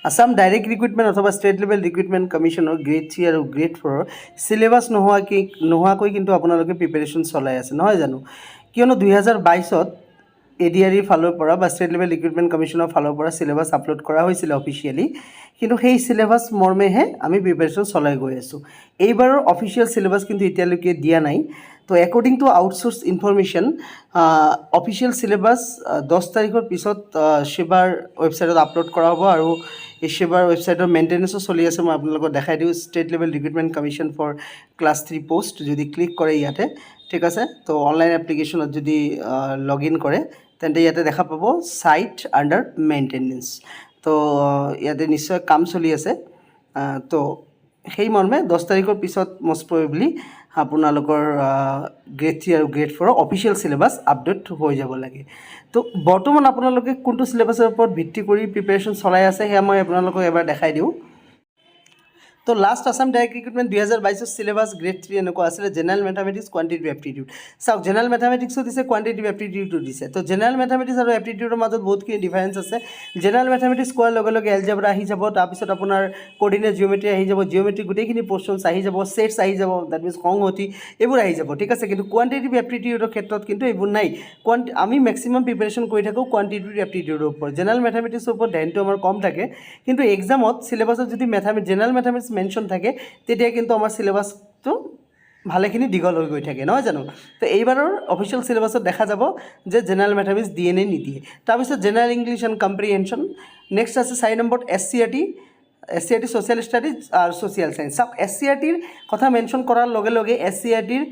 Assam direct recruitment অথবা state level recruitment কমিশ্যনৰ grade 3 আৰু grade 4 syllabus নোহোৱাকৈ কিন্তু আপোনালোকে প্ৰিপেৰেশ্যন চলাই আছে নহয় জানো? কিয়নো 2022ত ADREৰ ফালৰ পৰা বা ষ্টেট লেভেল ৰিক্ৰুইটমেণ্ট কমিশ্যনৰ ফালৰ পৰা চিলেবাছ আপলোড কৰা হৈছিলে অফিচিয়েলি, কিন্তু সেই চিলেবাছ মৰ্মেহে আমি প্ৰিপেৰেশ্যন চলাই গৈ আছোঁ। এইবাৰৰ অফিচিয়েল চিলেবাছ কিন্তু এতিয়ালৈকে দিয়া নাই। তো according to outsource information official syllabus 10 তাৰিখৰ পিছত সেৱাৰ ৱেবছাইটত আপলোড কৰা হ'ব আৰু এই সেৱাৰ ৱেবছাইটৰ মেইনটেনেঞ্চো চলি আছে। মই আপোনালোকক দেখাই দিওঁ, state level recruitment commission for class 3 post যদি ক্লিক কৰে ইয়াতে, ঠিক আছে। তো অনলাইন এপ্লিকেশ্যনত যদি লগ ইন কৰে তেন্তে ইয়াতে দেখা পাব ছাইট আণ্ডাৰ মেইনটেনেঞ্চ। তো ইয়াতে নিশ্চয় কাম চলি আছে। তো সেই মৰ্মে 10 তাৰিখৰ পিছত মষ্ট প্ৰবেবলি আপোনালোকৰ গ্ৰেড 3 আৰু গ্ৰেড 4 অফিচিয়েল চিলেবাছ আপডেট হৈ যাব লাগে। তো বৰ্তমান আপোনালোকে কোনটো চিলেবাছৰ ওপৰত ভিত্তি কৰি প্ৰিপেৰেশ্যন চলাই আছে সেয়া মই আপোনালোকক এবাৰ দেখাই দিওঁ। তো last Assam direct recruitment 2022 syllabus grade 3 এনেকুৱা আছিলে, জেনেৰেল মেথামেটিক্স, কোৱান্টিটিভ এপ্টিটিউড। চাওক, জেনেৰেল মেথামেটিক্সো দিছে, কোৱান্টিটিভ এপ্টিটিউডো দিছে। তো জেনেৰেল মেথামেটিক্স আৰু এপ্টিটিউডৰ মাজত বহুতখিনি ডিফাৰেঞ্চ আছে। জেনেৰেল মেথামেটিক্স কোৱাৰ লগে লগে এলজেব্ৰা আহি যাব, তাৰপিছত আপোনাৰ কোৰ্ডিনেট জিঅ'মেট্ৰি আহি যাব, জিঅ'মেট্ৰি গোটেইখিনি পৰ্চনছ আহি যাব, ছেটছ আহি যাব, দেট মিনছ সংহতি এইবোৰ আহি যাব, ঠিক আছে। কিন্তু কোৱান্টিটিভ এপ্টিটিউডৰ ক্ষেত্ৰত কিন্তু এইবোৰ নাই। আমি মেক্সিমাম প্ৰিপেৰেশ্যন কৰি থাকোঁ কোৱান্টিটিভ এপ্টিটিউডৰ ওপৰত। জেনেৰেল মেথামেটিক্সৰ ওপৰত ধ্যানটো আমাৰ কম থাকে, কিন্তু এক্সামত চিলেবাছত যদি জেনেৰেল মেথামেটিক্স মেনশ্যন থাকে তেতিয়া কিন্তু আমাৰ চিলেবাছটো ভালেখিনি দীঘল হৈ গৈ থাকে নহয় জানো? তো এইবাৰৰ অফিচিয়েল চিলেবাছত দেখা যাব যে জেনেৰেল মেথামেটিক্স দিয়ে নে নিদিয়ে। তাৰপিছত general English and comprehension. Next আছে 4 নম্বৰত SCRT ছ'চিয়েল ষ্টাডিজ আৰু ছ'চিয়েল ছায়েন্স। চাওক, SCRTৰ কথা মেনশ্যন কৰাৰ লগে লগে SCRTৰ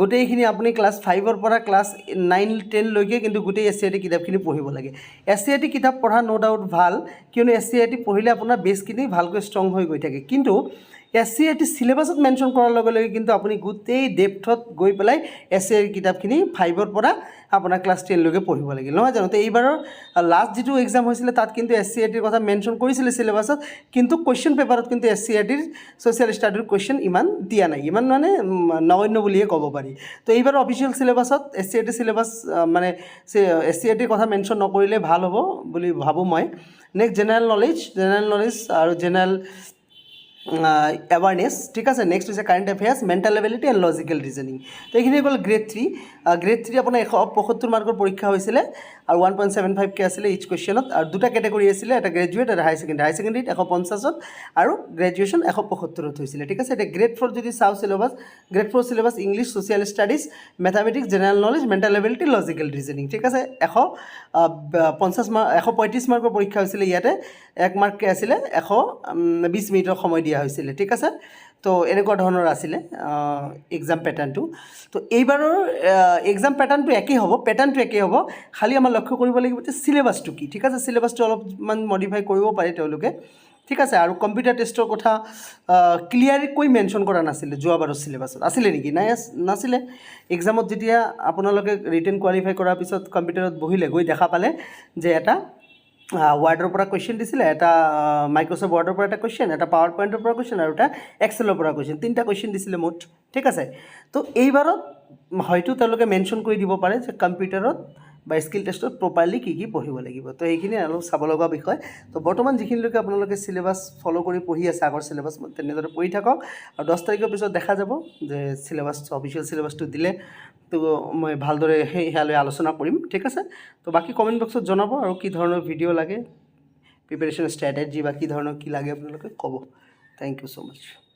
গোটেইখিনি আপুনি ক্লাছ 5ৰ পৰা ক্লাছ 9-10 লৈকে কিন্তু গোটেই SCRT কিতাপখিনি পঢ়িব লাগে। SCRT কিতাপ পঢ়া ন' ডাউট ভাল, কিয়নো SCRT পঢ়িলে আপোনাৰ বেছখিনি ভালকৈ ষ্ট্ৰং হৈ গৈ থাকে। কিন্তু SCRT চিলেবাছত মেনশ্যন কৰাৰ লগে লগে কিন্তু আপুনি গোটেই ডেপ্থত গৈ পেলাই SCRT কিতাপখিনি 5ৰ পৰা আপোনাৰ ক্লাছ 10 লৈকে পঢ়িব লাগিল নহয় জানো? তো এইবাৰৰ লাষ্ট যিটো এক্সাম হৈছিলে তাত কিন্তু SCRTৰ কথা মেনশ্যন কৰিছিলে চিলেবাছত, কিন্তু কুৱেশ্যন পেপাৰত কিন্তু SCRTৰ ছ'চিয়েল ষ্টাডিৰ কুৱেশ্যন ইমান দিয়া নাই, ইমান মানে নগণ্য বুলিয়ে ক'ব পাৰি। তো এইবাৰ অফিচিয়েল চিলেবাছত SCRT চিলেবাছ মানে SCRTৰ কথা মেনশ্যন নকৰিলে ভাল হ'ব বুলি ভাবোঁ মই। নেক্সট জেনেৰেল নলেজ আৰু জেনেৰেল এৱাৰনেছ, ঠিক আছে। নেক্সট হৈছে current affairs, mental ability and logical reasoning. তো এইখিনি গ'ল গ্ৰেড 3। গ্ৰেড 3 আপোনাৰ 175 মাৰ্কৰ পৰীক্ষা হৈছিলে আৰু 1.75K আছিলে ইচ কুৱেশ্যনত, আৰু দুটা কেটেগৰী আছিলে, এটা গ্ৰেজুৱেট আৰু হায়াৰ ছেকেণ্ডেৰীত 150ত আৰু গ্ৰেজুৱেশ্যন 175ত হৈছিলে, ঠিক আছে। এতিয়া গ্ৰেড 4 যদি চাওঁ syllabus, grade 4 syllabus English, social studies, mathematics, general knowledge, mental ability, logical reasoning, ঠিক আছে। 135 মাৰ্কৰ পৰীক্ষা হৈছিলে ইয়াতে, 1 মাৰ্ককৈ আছিলে, 120 মিনিটৰ সময় দিয়া হৈছিলে, ঠিক আছে। তো এনেকুৱা ধৰণৰ আছিলে এক্সাম পেটাৰ্ণটো। তো এইবাৰৰ এক্সাম পেটাৰ্ণটো একেই হ'ব, খালি আমাৰ লক্ষ্য কৰিব লাগিব যে চিলেবাছটো কি, ঠিক আছে। চিলেবাছটো অলপমান মডিফাই কৰিব পাৰে তেওঁলোকে, ঠিক আছে। আৰু কম্পিউটাৰ টেষ্টৰ কথা ক্লিয়াৰকৈ মেনশ্যন কৰা নাছিলে যোৱাবাৰৰ চিলেবাছত, আছিলে নেকি? নাছিলে। এক্সামত যেতিয়া আপোনালোকে ৰিটেন কোৱালিফাই কৰাৰ পিছত কম্পিউটাৰত বহিলে, গৈ দেখা পালে যে এটা ৱাৰ্ডৰ পৰা কুৱেশ্যন দিছিলে, এটা মাইক্ৰ'ছফ্ট ৱাৰ্ডৰ পৰা এটা কুৱেশ্যন, এটা পাৱাৰ পইণ্টৰ পৰা কুৱেশ্যন আৰু এটা এক্সেলৰ পৰা কুৱেশ্যন, 3টা কুৱেশ্যন দিছিলে মুঠ, ঠিক আছে। তো এইবাৰত হয়তো তেওঁলোকে মেনশ্যন কৰি দিব পাৰে যে কম্পিউটাৰত বা স্কিল টেষ্টত প্ৰপাৰলি কি পঢ়িব লাগিব। তো এইখিনি অলপ চাব লগা বিষয়। তো বৰ্তমান যিখিনিলৈকে আপোনালোকে চিলেবাছ ফ'ল' কৰি পঢ়ি আছে আগৰ চিলেবাছ, তেনেদৰে পঢ়ি থাকক, আৰু 10 তাৰিখৰ পিছত দেখা যাব যে অফিচিয়েল চিলেবাছটো দিলে তো মই ভালদৰে সেয়ালৈ আলোচনা কৰিম, ঠিক আছে। তো বাকী কমেণ্ট বক্সত জনাব আৰু কি ধৰণৰ ভিডিঅ' লাগে, প্ৰিপেৰেশ্যন ষ্ট্ৰেটেজি বা কি ধৰণৰ কি লাগে আপোনালোকে ক'ব। Thank you so' much.